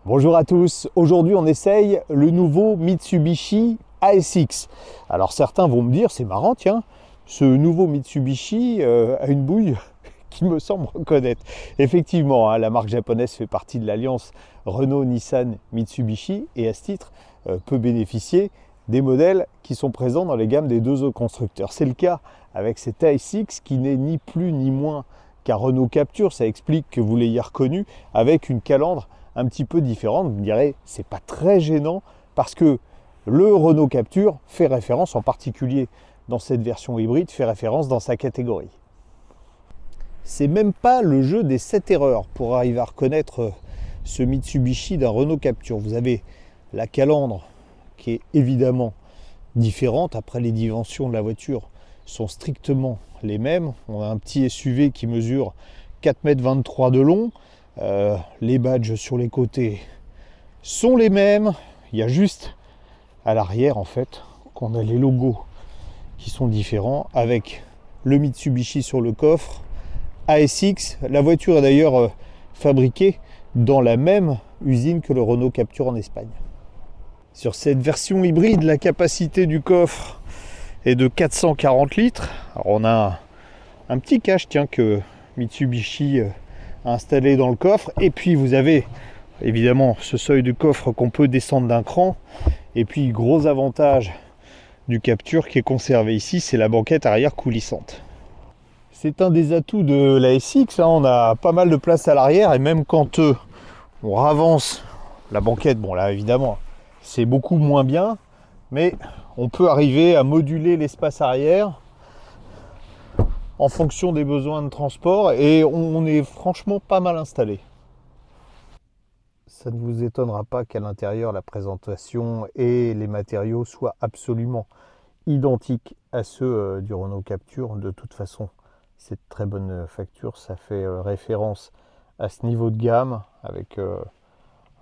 Bonjour à tous, aujourd'hui on essaye le nouveau Mitsubishi ASX. Alors certains vont me dire, c'est marrant tiens, ce nouveau Mitsubishi a une bouille qui me semble reconnaître. Effectivement, la marque japonaise fait partie de l'alliance Renault, Nissan, Mitsubishi et à ce titre peut bénéficier des modèles qui sont présents dans les gammes des deux autres constructeurs. C'est le cas avec cet ASX qui n'est ni plus ni moins qu'un Renault Captur, ça explique que vous l'ayez reconnu, avec une calandre un petit peu différente. Vous me direz, c'est pas très gênant parce que le Renault Captur fait référence, en particulier dans cette version hybride, fait référence dans sa catégorie. C'est même pas le jeu des 7 erreurs pour arriver à reconnaître ce Mitsubishi d'un Renault Captur. Vous avez la calandre qui est évidemment différente. Après, les dimensions de la voiture sont strictement les mêmes. On a un petit SUV qui mesure 4,23 m de long. Les badges sur les côtés sont les mêmes. Il y a juste à l'arrière en fait qu'on a les logos qui sont différents avec le Mitsubishi sur le coffre ASX. La voiture est d'ailleurs fabriquée dans la même usine que le Renault Captur en Espagne. Sur cette version hybride, la capacité du coffre est de 440 litres. Alors on a un petit cache que Mitsubishi installé dans le coffre, et puis vous avez évidemment ce seuil de coffre qu'on peut descendre d'un cran, et puis gros avantage du Captur qui est conservé ici, c'est la banquette arrière coulissante. C'est un des atouts de la SX, on a pas mal de place à l'arrière, et même quand on ravance la banquette, bon là évidemment c'est beaucoup moins bien, mais on peut arriver à moduler l'espace arrière en fonction des besoins de transport, et on est franchement pas mal installé. Ça ne vous étonnera pas qu'à l'intérieur la présentation et les matériaux soient absolument identiques à ceux du Renault Captur. De toute façon, c'est de très bonne facture, ça fait référence à ce niveau de gamme avec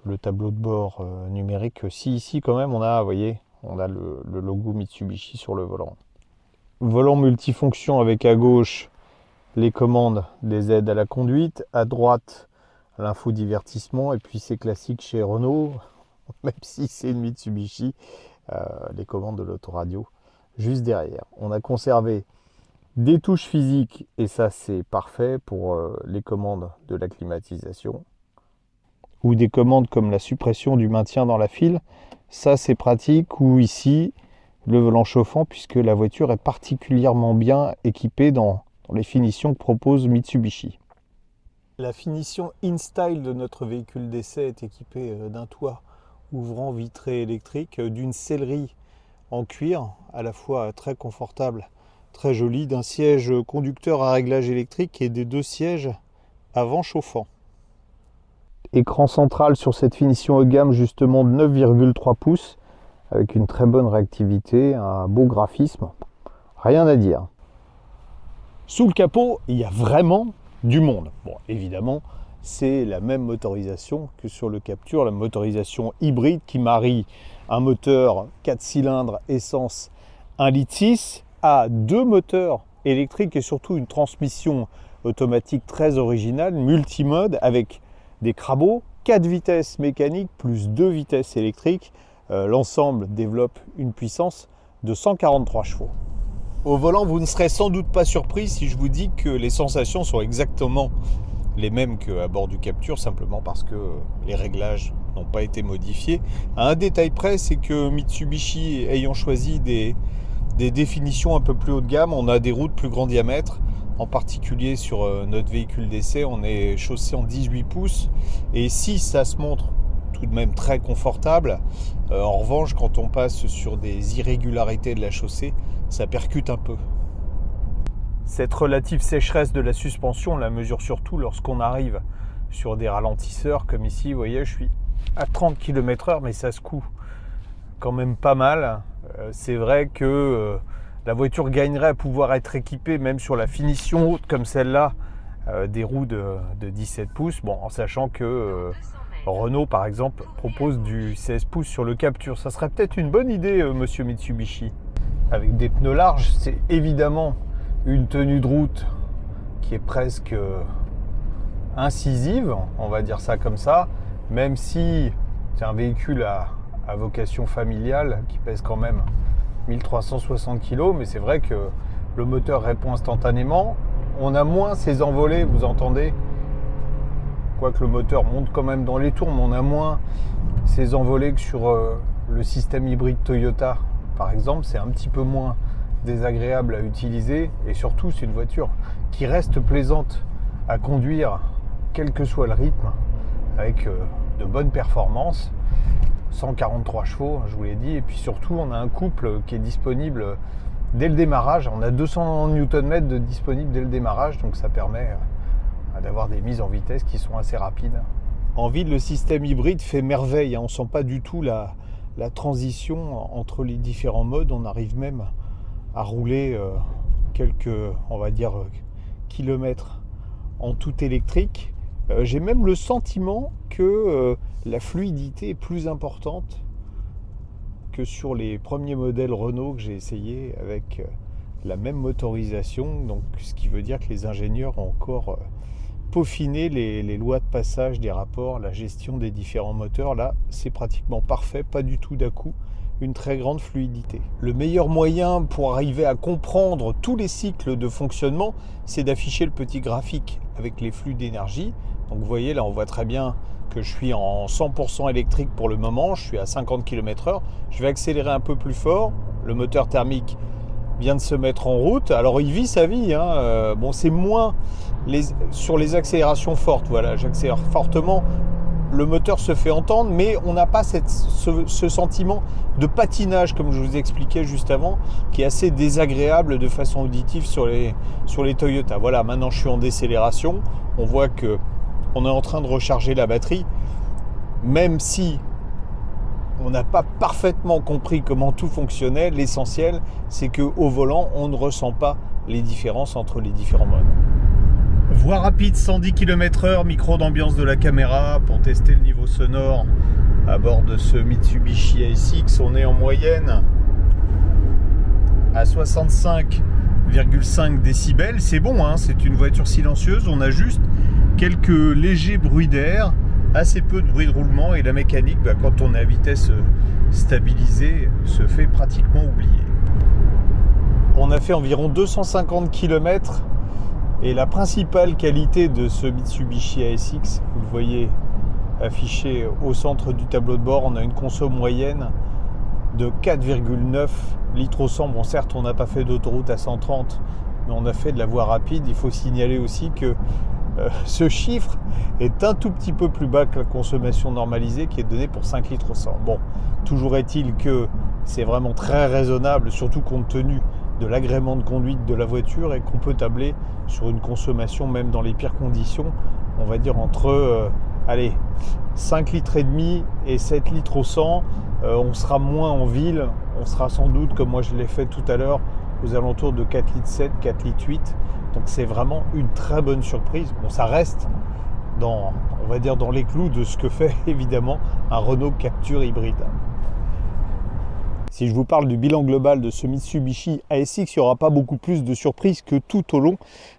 le tableau de bord numérique. Si ici quand même on a, vous voyez, on a le logo Mitsubishi sur le volant. Volant multifonction avec à gauche les commandes des aides à la conduite, à droite l'infodivertissement, et puis c'est classique chez Renault, même si c'est une Mitsubishi, les commandes de l'autoradio juste derrière. On a conservé des touches physiques et ça c'est parfait pour les commandes de la climatisation ou des commandes comme la suppression du maintien dans la file. Ça c'est pratique, ou ici le volant chauffant, puisque la voiture est particulièrement bien équipée dans les finitions que propose Mitsubishi. La finition InStyle de notre véhicule d'essai est équipée d'un toit ouvrant vitré électrique, d'une sellerie en cuir, à la fois très confortable, très jolie, d'un siège conducteur à réglage électrique et des deux sièges avant chauffants. Écran central sur cette finition haut de gamme justement de 9,3 pouces, avec une très bonne réactivité, un beau graphisme, rien à dire. Sous le capot, il y a vraiment du monde. Bon, évidemment, c'est la même motorisation que sur le Captur, la motorisation hybride qui marie un moteur 4 cylindres essence 1,6 litre à deux moteurs électriques et surtout une transmission automatique très originale, multimode, avec des crabots, 4 vitesses mécaniques plus 2 vitesses électriques. L'ensemble développe une puissance de 143 chevaux. Au volant, vous ne serez sans doute pas surpris si je vous dis que les sensations sont exactement les mêmes qu'à bord du Captur, simplement parce que les réglages n'ont pas été modifiés. À un détail près, c'est que Mitsubishi ayant choisi des définitions un peu plus haut de gamme, on a des roues de plus grand diamètre. En particulier sur notre véhicule d'essai, on est chaussé en 18 pouces. Et si ça se montre tout de même très confortable, en revanche, quand on passe sur des irrégularités de la chaussée, ça percute un peu. Cette relative sécheresse de la suspension, on la mesure surtout lorsqu'on arrive sur des ralentisseurs comme ici. Vous voyez, je suis à 30 km/h, mais ça secoue quand même pas mal. C'est vrai que la voiture gagnerait à pouvoir être équipée, même sur la finition haute comme celle-là, des roues de 17 pouces, bon, en sachant que Renault par exemple propose du 16 pouces sur le Captur. Ça serait peut-être une bonne idée, monsieur Mitsubishi. Avec des pneus larges, c'est évidemment une tenue de route qui est presque incisive, on va dire ça comme ça, même si c'est un véhicule à vocation familiale qui pèse quand même 1360 kg, mais c'est vrai que le moteur répond instantanément. On a moins ces envolées, vous entendez? Quoique le moteur monte quand même dans les tours, mais on a moins ces envolées que sur le système hybride Toyota, par exemple. C'est un petit peu moins désagréable à utiliser, et surtout c'est une voiture qui reste plaisante à conduire, quel que soit le rythme, avec de bonnes performances. 143 chevaux, je vous l'ai dit, et puis surtout on a un couple qui est disponible dès le démarrage. On a 200 Nm de disponible dès le démarrage, donc ça permet d'avoir des mises en vitesse qui sont assez rapides. En ville, le système hybride fait merveille, on ne sent pas du tout la transition entre les différents modes. On arrive même à rouler quelques, on va dire, kilomètres en tout électrique. J'ai même le sentiment que la fluidité est plus importante que sur les premiers modèles Renault que j'ai essayé avec la même motorisation, donc ce qui veut dire que les ingénieurs ont encore peaufiné les lois de passage des rapports, la gestion des différents moteurs. Là, c'est pratiquement parfait, pas du tout d'à-coup, une très grande fluidité. Le meilleur moyen pour arriver à comprendre tous les cycles de fonctionnement, c'est d'afficher le petit graphique avec les flux d'énergie. Donc vous voyez, là on voit très bien que je suis en 100% électrique pour le moment, je suis à 50 km/h. Je vais accélérer un peu plus fort, le moteur thermique vient de se mettre en route. Alors il vit sa vie, hein. Bon, c'est moins sur les accélérations fortes, voilà, j'accélère fortement, le moteur se fait entendre, mais on n'a pas ce sentiment de patinage, comme je vous expliquais juste avant, qui est assez désagréable de façon auditive sur les Toyota. Voilà, maintenant je suis en décélération, on voit que on est en train de recharger la batterie, même si on n'a pas parfaitement compris comment tout fonctionnait. L'essentiel, c'est qu'au volant, on ne ressent pas les différences entre les différents modes. Voie rapide 110 km/h, micro d'ambiance de la caméra pour tester le niveau sonore à bord de ce Mitsubishi ASX. On est en moyenne à 65,5 décibels. C'est bon, hein, c'est une voiture silencieuse. On a juste quelques légers bruits d'air, assez peu de bruit de roulement, et la mécanique, quand on est à vitesse stabilisée, se fait pratiquement oublier. On a fait environ 250 km et la principale qualité de ce Mitsubishi ASX, vous le voyez affiché au centre du tableau de bord, on a une conso moyenne de 4,9 litres au 100. Bon, certes, on n'a pas fait d'autoroute à 130, mais on a fait de la voie rapide. Il faut signaler aussi que ce chiffre est un tout petit peu plus bas que la consommation normalisée qui est donnée pour 5 litres au 100. Bon, toujours est-il que c'est vraiment très raisonnable, surtout compte tenu de l'agrément de conduite de la voiture, et qu'on peut tabler sur une consommation, même dans les pires conditions, on va dire entre 5 litres et demi et 7 litres au 100. On sera moins en ville, on sera sans doute, comme moi je l'ai fait tout à l'heure, aux alentours de 4 litres 7, 4 litres 8. Donc c'est vraiment une très bonne surprise. Bon, ça reste dans, on va dire, dans les clous de ce que fait évidemment un Renault Captur hybride. Si je vous parle du bilan global de ce Mitsubishi ASX, il n'y aura pas beaucoup plus de surprises que tout au long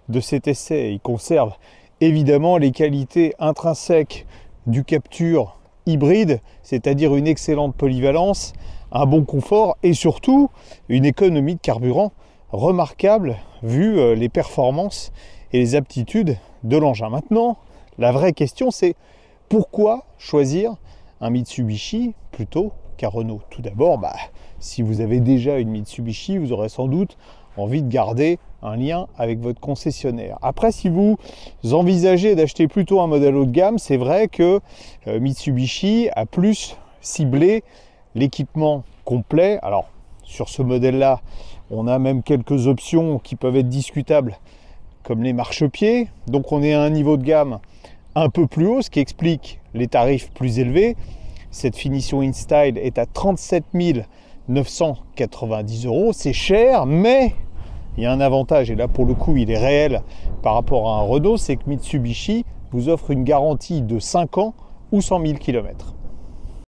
de cet essai. Il conserve évidemment les qualités intrinsèques du Captur hybride, c'est-à-dire une excellente polyvalence, un bon confort et surtout une économie de carburant remarquable vu les performances et les aptitudes de l'engin. Maintenant, la vraie question, c'est pourquoi choisir un Mitsubishi plutôt qu'un Renault? Tout d'abord, si vous avez déjà une Mitsubishi, vous aurez sans doute envie de garder un lien avec votre concessionnaire. Après, si vous envisagez d'acheter plutôt un modèle haut de gamme, c'est vrai que Mitsubishi a plus ciblé l'équipement complet. Alors, sur ce modèle-là, on a même quelques options qui peuvent être discutables, comme les marchepieds. Donc, on est à un niveau de gamme un peu plus haut, ce qui explique les tarifs plus élevés. Cette finition InStyle est à 37 990 €. C'est cher, mais il y a un avantage, et là pour le coup il est réel par rapport à un Renault, c'est que Mitsubishi vous offre une garantie de 5 ans ou 100 000 km.